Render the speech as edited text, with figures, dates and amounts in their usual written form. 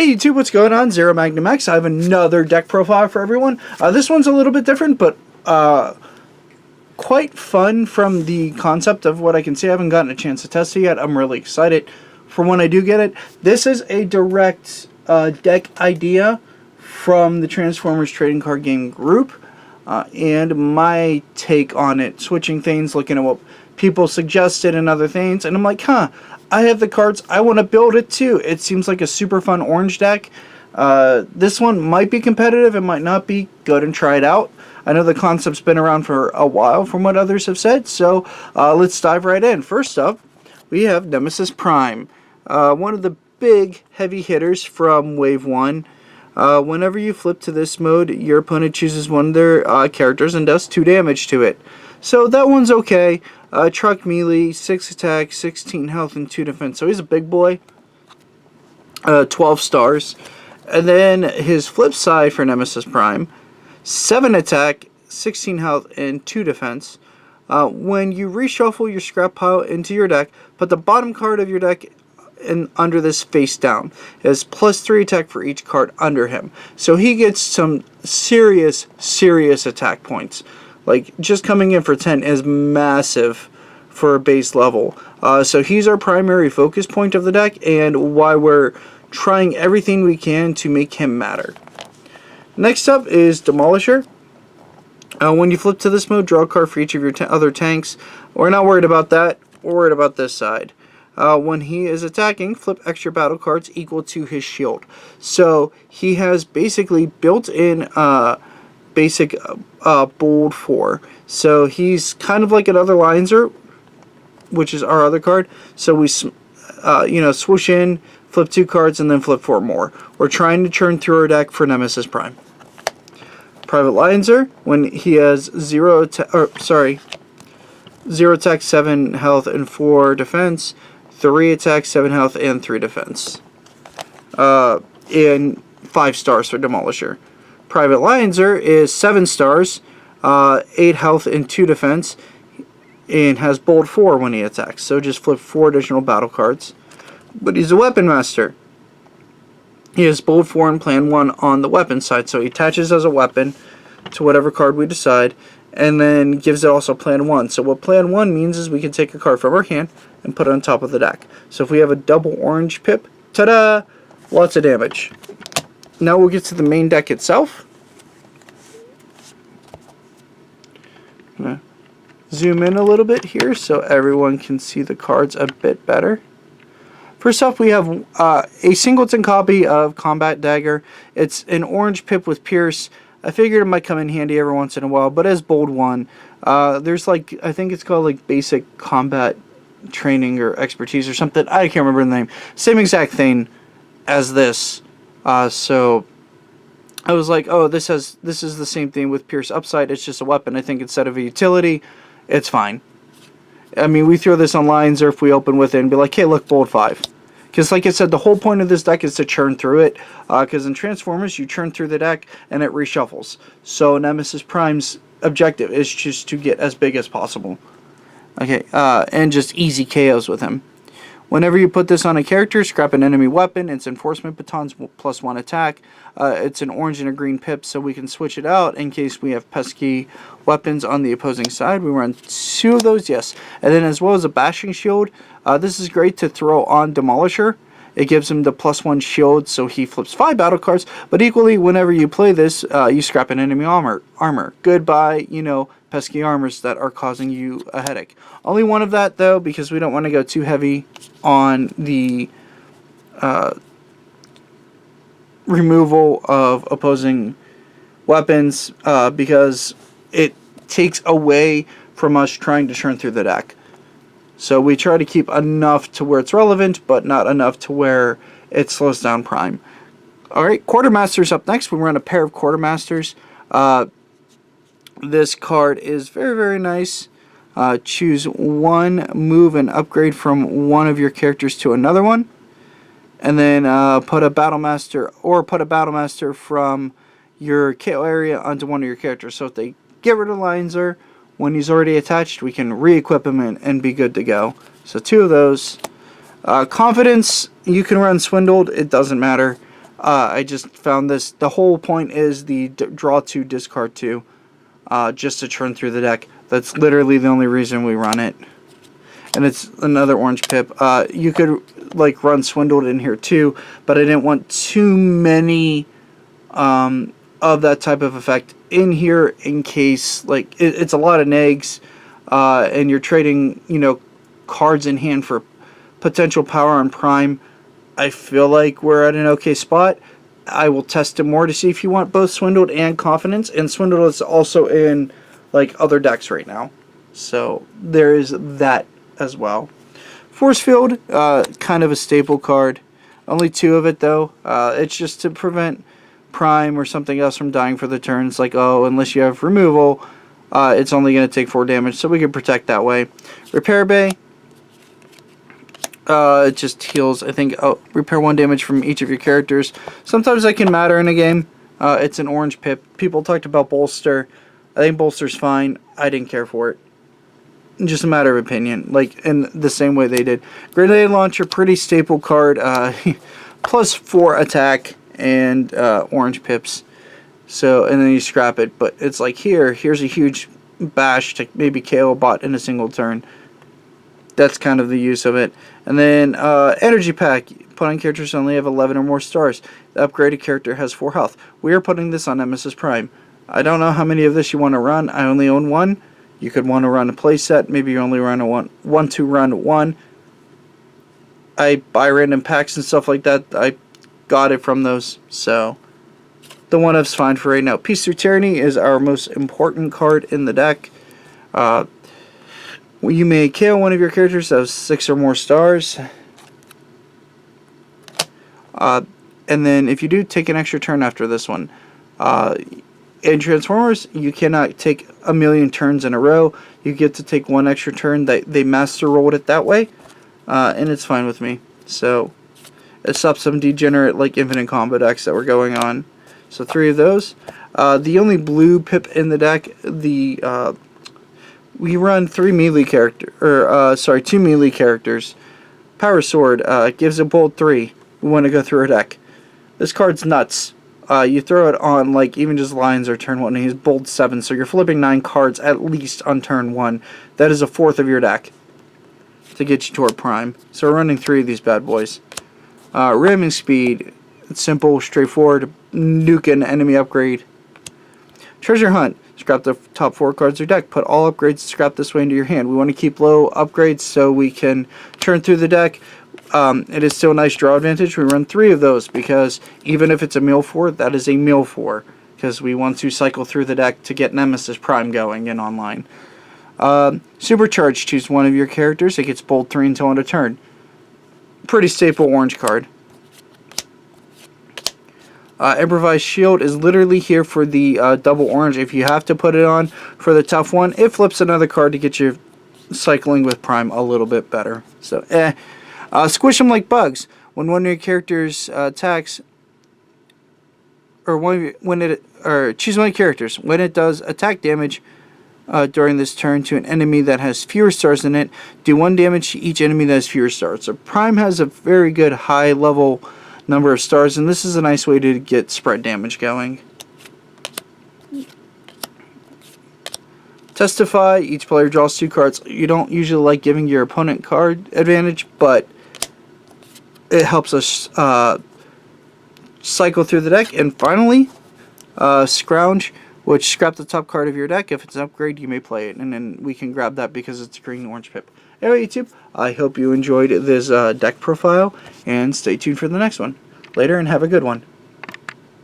Hey YouTube, what's going on? ZeroMagnumX. I have another deck profile for everyone. This one's a little bit different, but quite fun from the concept of what I can see. I haven't gotten a chance to test it yet. I'm really excited for when I do get it. This is a direct deck idea from the Transformers Trading Card Game group, and my take on it, switching things, looking at what people suggested and other things, and I'm like, I have the cards, I want to build it too. It seems like a super fun orange deck. This one might be competitive, it might not be. Go ahead and try it out. I know the concept's been around for a while from what others have said, so let's dive right in. First up, we have Nemesis Prime, one of the big heavy hitters from Wave 1. Whenever you flip to this mode, your opponent chooses one of their characters and does 2 damage to it. So that one's okay. Truck melee, 6 attack, 16 health, and 2 defense. So he's a big boy. 12 stars. And then his flip side for Nemesis Prime, 7 attack, 16 health, and 2 defense. When you reshuffle your scrap pile into your deck, put the bottom card of your deck under this face down. It has +3 attack for each card under him. So he gets some serious attack points. Like, just coming in for 10 is massive for a base level. So he's our primary focus point of the deck, and why we're trying everything we can to make him matter. Next up is Demolisher. When you flip to this mode, draw a card for each of your other tanks. We're not worried about that. We're worried about this side. When he is attacking, flip extra battle cards equal to his shield. So he has basically built-in basic bold 4. So he's kind of like another Lionzer, which is our other card. So we swoosh in, flip 2 cards, and then flip 4 more. We're trying to churn through our deck for Nemesis Prime. Private Lionzer, when he has 0 attack, 7 health, and 4 defense, 3 attack, 7 health, and 3 defense. And 5 stars for Demolisher. Private Lionzer is 7 stars, 8 health, and 2 defense, and has bold 4 when he attacks. So just flip 4 additional battle cards. But he's a weapon master. He has bold 4 and plan 1 on the weapon side, so he attaches as a weapon to whatever card we decide, and then gives it also plan 1. So what plan 1 means is we can take a card from our hand and put it on top of the deck. So if we have a double orange pip, ta-da! Lots of damage. Now we'll get to the main deck itself. I'm gonna zoom in a little bit here so everyone can see the cards a bit better. First off, we have a singleton copy of Combat Dagger. It's an orange pip with Pierce. I figured it might come in handy every once in a while, but as bold 1. There's like, I think it's called like basic combat training or expertise or something. I can't remember the name. Same exact thing as this. So I was like, oh, this is the same thing with Pierce upside. It's just a weapon. I think instead of a utility, it's fine. I mean, we throw this on lines, or if we open with it and be like, hey, look, bold 5. Because like I said, the whole point of this deck is to churn through it. Because in Transformers, you churn through the deck and it reshuffles. So Nemesis Prime's objective is just to get as big as possible. Okay, and just easy KOs with him. Whenever you put this on a character, scrap an enemy weapon. It's enforcement batons +1 attack. It's an orange and a green pip, so we can switch it out in case we have pesky weapons on the opposing side. We run 2 of those, yes. And then as well as a bashing shield. This is great to throw on Demolisher. It gives him the +1 shield, so he flips 5 battle cards. But equally, whenever you play this, you scrap an enemy armor. Goodbye, pesky armors that are causing you a headache. Only 1 of that, though, because we don't want to go too heavy on the removal of opposing weapons, because it takes away from us trying to churn through the deck. So we try to keep enough to where it's relevant, but not enough to where it slows down Prime. Alright, Quartermaster's up next. We run a pair of Quartermasters. This card is very nice. Choose 1 move and upgrade from one of your characters to another one. And then put a Battlemaster from your KO area onto one of your characters. So if they get rid of Lionzer, when he's already attached, we can re-equip him and be good to go. So 2 of those. Confidence, you can run Swindled, it doesn't matter. I just found this. The whole point is the draw 2, discard 2, just to churn through the deck. That's literally the only reason we run it. And it's another orange pip. You could like run Swindled in here too, but I didn't want too many of that type of effect in here in case like it's a lot of negs, and you're trading, you know, cards in hand for potential power on Prime. I feel like we're at an okay spot. I will test it more to see if you want both Swindled and Confidence, and Swindled is also in like other decks right now, so there is that as well. Force Field, kind of a staple card. Only 2 of it though. It's just to prevent Prime or something else from dying for the turn. It's like, oh, unless you have removal, it's only going to take 4 damage, so we can protect that way. Repair Bay, it just heals, I think, repair 1 damage from each of your characters. Sometimes that can matter in a game. It's an orange pip. People talked about Bolster. I think Bolster's fine. I didn't care for it. Just a matter of opinion, like in the same way they did. Grenade Launcher, pretty staple card. Plus 4 attack and orange pips. So, and then you scrap it. But it's like here's a huge bash to maybe KO a bot in a single turn. That's kind of the use of it. And then Energy Pack. Put on characters only have 11 or more stars. The upgraded character has 4 health. We are putting this on Nemesis Prime. I don't know how many of this you want to run. I only own 1. You could want to run a playset. Maybe you only run a want to run 1. I buy random packs and stuff like that. I got it from those. So the 1-of's fine for right now. Peace Through Tyranny is our most important card in the deck. You may KO one of your characters that has 6 or more stars. And then if you do, take an extra turn after this one. In Transformers, you cannot take a million turns in a row. You get to take 1 extra turn. They master rolled it that way, and it's fine with me. So it stops some degenerate like infinite combo decks that were going on. So 3 of those. The only blue pip in the deck, we run 2 melee characters. Power Sword gives a bold 3. We want to go through our deck. This card's nuts. You throw it on like even just Lions or turn 1, and he's bold 7, so you're flipping 9 cards at least on turn 1. That is a 4th of your deck to get you toward Prime. So we're running 3 of these bad boys. Ramming Speed, it's simple, straightforward, nuke an enemy upgrade. Treasure Hunt, scrap the top 4 cards of your deck, put all upgrades scrapped this way into your hand. We want to keep low upgrades so we can turn through the deck. It is still a nice draw advantage. We run 3 of those because even if it's a mill 4, that is a mill 4 because we want to cycle through the deck to get Nemesis Prime going in online. Supercharge, choose 1 of your characters. It gets bold 3 until end of turn. Pretty staple orange card. Improvised Shield is literally here for the double orange. If you have to put it on for the tough one, it flips another card to get you cycling with Prime a little bit better. So, Squish them like bugs. When one of your characters attacks, or choose one of your characters. When it does attack damage during this turn to an enemy that has fewer stars in it, do 1 damage to each enemy that has fewer stars. So Prime has a very good high level number of stars, and this is a nice way to get spread damage going. Testify, each player draws 2 cards. You don't usually like giving your opponent card advantage, but it helps us cycle through the deck. And finally, Scrounge, which scrap the top card of your deck. If it's an upgrade, you may play it, and then we can grab that because it's a green orange pip. Anyway, YouTube, I hope you enjoyed this deck profile, and stay tuned for the next one. Later, and have a good one.